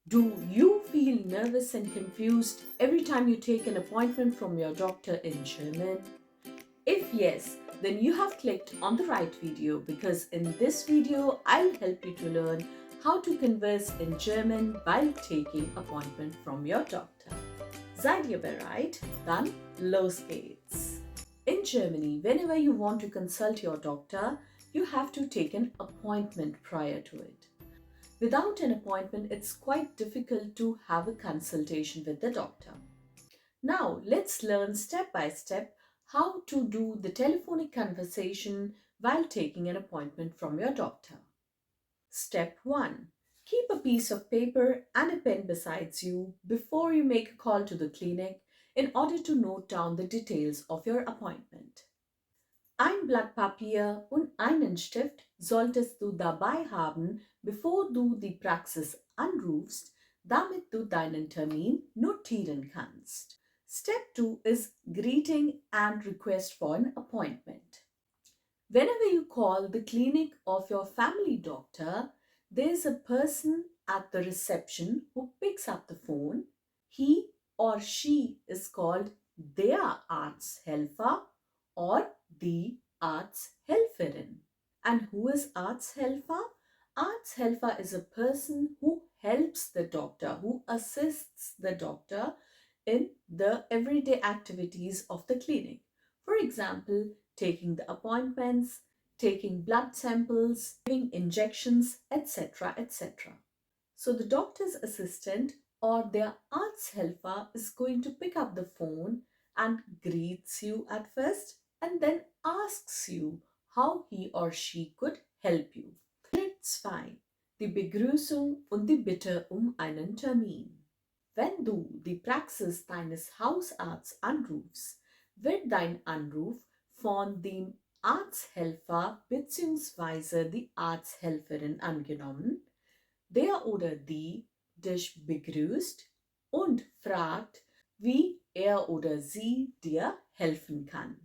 Do you feel nervous and confused every time you take an appointment from your doctor in German? If yes, then you have clicked on the right video because in this video, I'll help you to learn how to converse in German while taking appointment from your doctor. Seid ihr bereit? Dann los geht's! In Germany, whenever you want to consult your doctor, you have to take an appointment prior to it. Without an appointment, it's quite difficult to have a consultation with the doctor. Now, let's learn step by step how to do the telephonic conversation while taking an appointment from your doctor. Step 1. Keep a piece of paper and a pen beside you before you make a call to the clinic in order to note down the details of your appointment. Ein Blatt Papier und einen Stift solltest du dabei haben, bevor du die Praxis anrufst, damit du deinen Termin notieren kannst. Step 2 is greeting and request for an appointment. Whenever you call the clinic of your family doctor, there's a person at the reception who picks up the phone. He or she is called der Arzthelfer or die Arzthelferin. And who is Arzthelfer? Arzthelfer is a person who helps the doctor, who assists the doctor in the everyday activities of the clinic. For example, taking the appointments, taking blood samples, giving injections, etc. etc. So the doctor's assistant or their Arzthelfer is going to pick up the phone and greets you at first and then asks you how he or she could help you. Schritt 2. Die Begrüßung und die Bitte einen Termin. Wenn du die Praxis deines Hausarztes anrufst, wird dein Anruf von dem Arzthelfer bzw. die Arzthelferin angenommen, der oder die dich begrüßt und fragt, wie er oder sie dir helfen kann.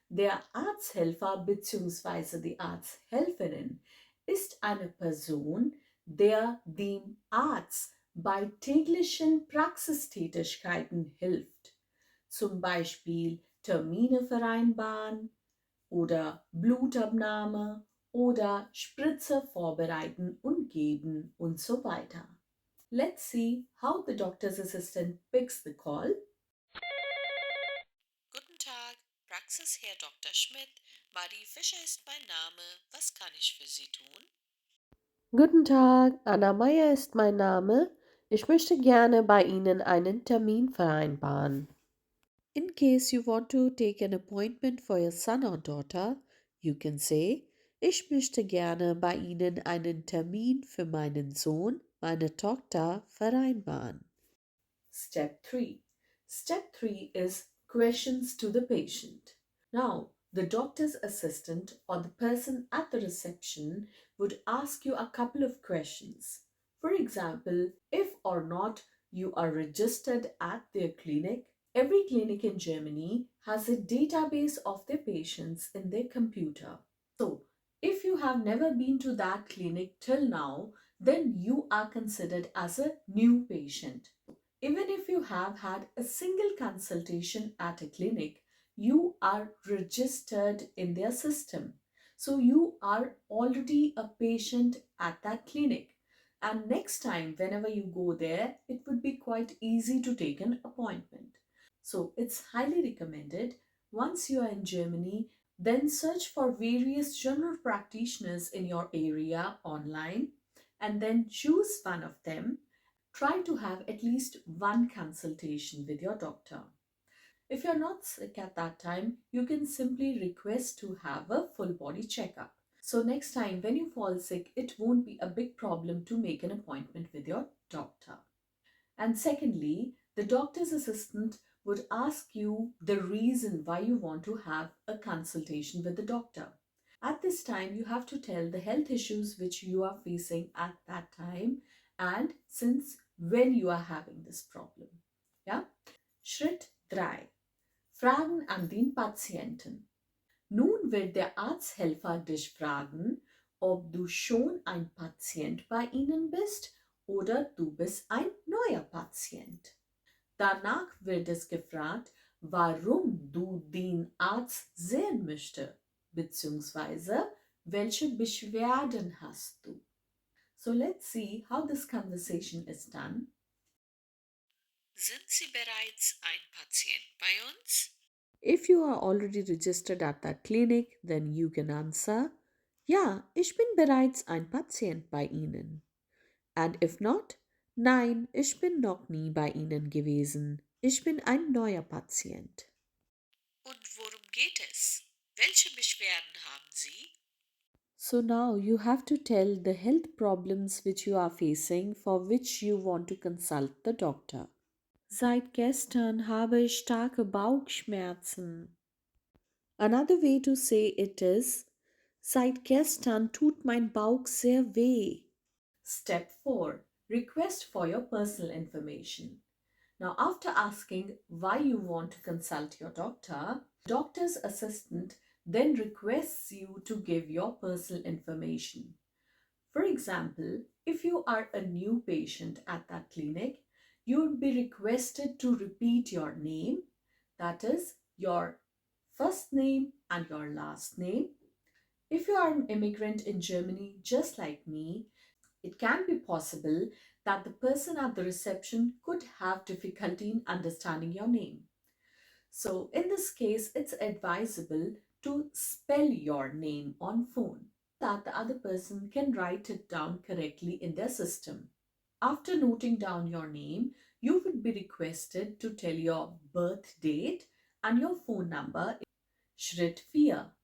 Der Arzthelfer bzw. die Arzthelferin ist eine Person, der dem Arzt bei täglichen Praxistätigkeiten hilft, zum Beispiel Termine vereinbaren oder Blutabnahme oder Spritze vorbereiten und geben und so weiter. Let's see how the doctor's assistant picks the call. Guten Tag, Praxis Herr Dr. Schmidt. Marie Fischer ist mein Name. Was kann ich für Sie tun? Guten Tag, Anna Meier ist mein Name. Ich möchte gerne bei Ihnen einen Termin vereinbaren. In case you want to take an appointment for your son or daughter, you can say, ich möchte gerne bei Ihnen einen Termin für meinen Sohn, meine Tochter vereinbaren. Step 3. Step 3 is questions to the patient. Now, the doctor's assistant or the person at the reception would ask you a couple of questions. For example, if or not you are registered at their clinic. Every clinic in Germany has a database of their patients in their computer. So, if you have never been to that clinic till now, then you are considered as a new patient. Even if you have had a single consultation at a clinic, you are registered in their system. So you are already a patient at that clinic. And next time, whenever you go there, it would be quite easy to take an appointment. So it's highly recommended once you are in Germany, then search for various general practitioners in your area online and then choose one of them. Try to have at least one consultation with your doctor. If you're not sick at that time, you can simply request to have a full body checkup. So, next time when you fall sick, it won't be a big problem to make an appointment with your doctor. And secondly, the doctor's assistant would ask you the reason why you want to have a consultation with the doctor. At this time, you have to tell the health issues which you are facing at that time and since when you are having this problem. Ja? Schritt 3. Fragen an den Patienten. Nun wird der Arzthelfer dich fragen, ob du schon ein Patient bei ihnen bist oder du bist ein neuer Patient. Danach wird es gefragt, warum du den Arzt sehen möchtest, beziehungsweise welche Beschwerden hast du. So let's see how this conversation is done. Sind Sie bereits ein Patient bei uns? If you are already registered at that clinic, then you can answer, ja, ich bin bereits ein Patient bei Ihnen. And if not, nein, ich bin noch nie bei Ihnen gewesen. Ich bin ein neuer Patient. Und worum geht es? Welche Beschwerden haben Sie? So now you have to tell the health problems which you are facing for which you want to consult the doctor. Seit gestern habe ich starke Bauchschmerzen. Another way to say it is, seit gestern tut mein Bauch sehr weh. Step 4. Request for your personal information. Now, after asking why you want to consult your doctor, doctor's assistant then requests you to give your personal information. For example, if you are a new patient at that clinic, you would be requested to repeat your name, that is, your first name and your last name. If you are an immigrant in Germany, just like me, it can be possible that the person at the reception could have difficulty in understanding your name. So, in this case, it's advisable to spell your name on phone that the other person can write it down correctly in their system. After noting down your name, you would be requested to tell your birth date and your phone number. Schritt 4.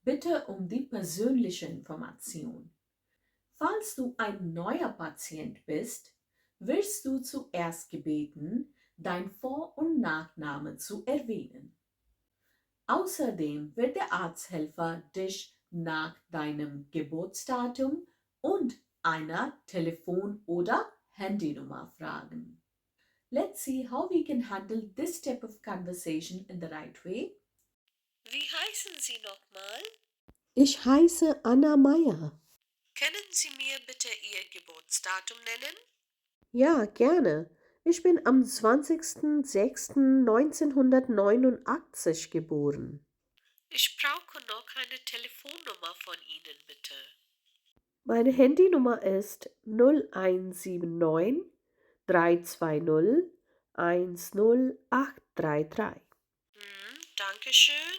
Bitte die persönliche Information. Falls du ein neuer Patient bist, wirst du zuerst gebeten, dein Vor- und Nachname zu erwähnen. Außerdem wird der Arzthelfer dich nach deinem Geburtsdatum und einer Telefon- oder Handynummer fragen. Let's see how we can handle this type of conversation in the right way. Wie heißen Sie nochmal? Ich heiße Anna Meyer. Können Sie mir bitte Ihr Geburtsdatum nennen? Ja, gerne. Ich bin am 20.06.1989 geboren. Ich brauche noch eine Telefonnummer von Ihnen, bitte. Meine Handynummer ist 0179 320 10833. Danke schön.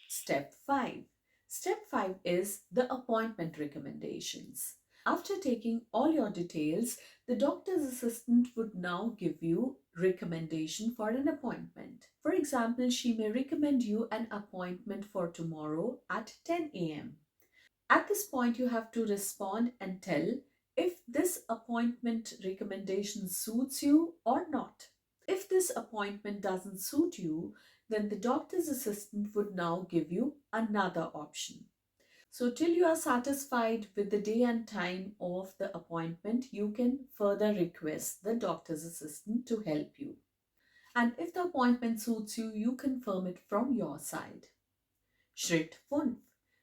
Step 5. Step 5 is the appointment recommendations. After taking all your details, the doctor's assistant would now give you recommendation for an appointment. For example, she may recommend you an appointment for tomorrow at 10 a.m. At this point, you have to respond and tell if this appointment recommendation suits you or not. If this appointment doesn't suit you, then the doctor's assistant would now give you another option. So, till you are satisfied with the day and time of the appointment, you can further request the doctor's assistant to help you. And if the appointment suits you, you confirm it from your side. Schritt 5.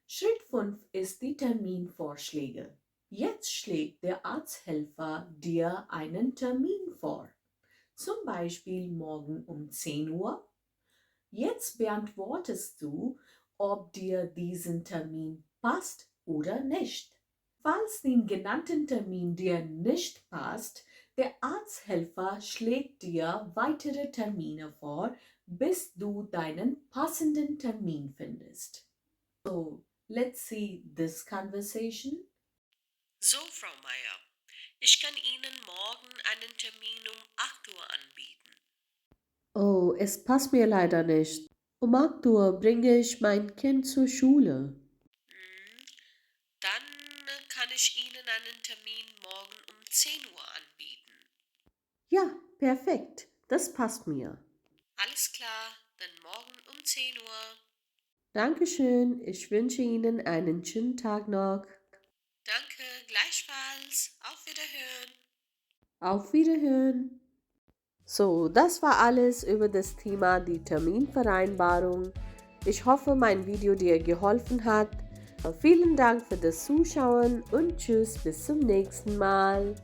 Schritt 5 ist die Terminvorschläge. Jetzt schlägt der Arzthelfer dir einen Termin vor. Zum Beispiel morgen um 10 Uhr. Jetzt beantwortest du, ob dir diesen Termin passt oder nicht. Falls den genannten Termin dir nicht passt, der Arzthelfer schlägt dir weitere Termine vor, bis du deinen passenden Termin findest. So, let's see this conversation. So, Frau Meier, ich kann Ihnen morgen einen Termin um 8 Uhr anbieten. Oh, es passt mir leider nicht. Um 8 Uhr bringe ich mein Kind zur Schule. Dann kann ich Ihnen einen Termin morgen um 10 Uhr anbieten. Ja, perfekt. Das passt mir. Alles klar, dann morgen um 10 Uhr. Dankeschön. Ich wünsche Ihnen einen schönen Tag noch. Danke, gleichfalls. Auf Wiederhören. Auf Wiederhören. So, das war alles über das Thema die Terminvereinbarung. Ich hoffe, mein Video dir geholfen hat. Vielen Dank für das Zuschauen und tschüss, bis zum nächsten Mal.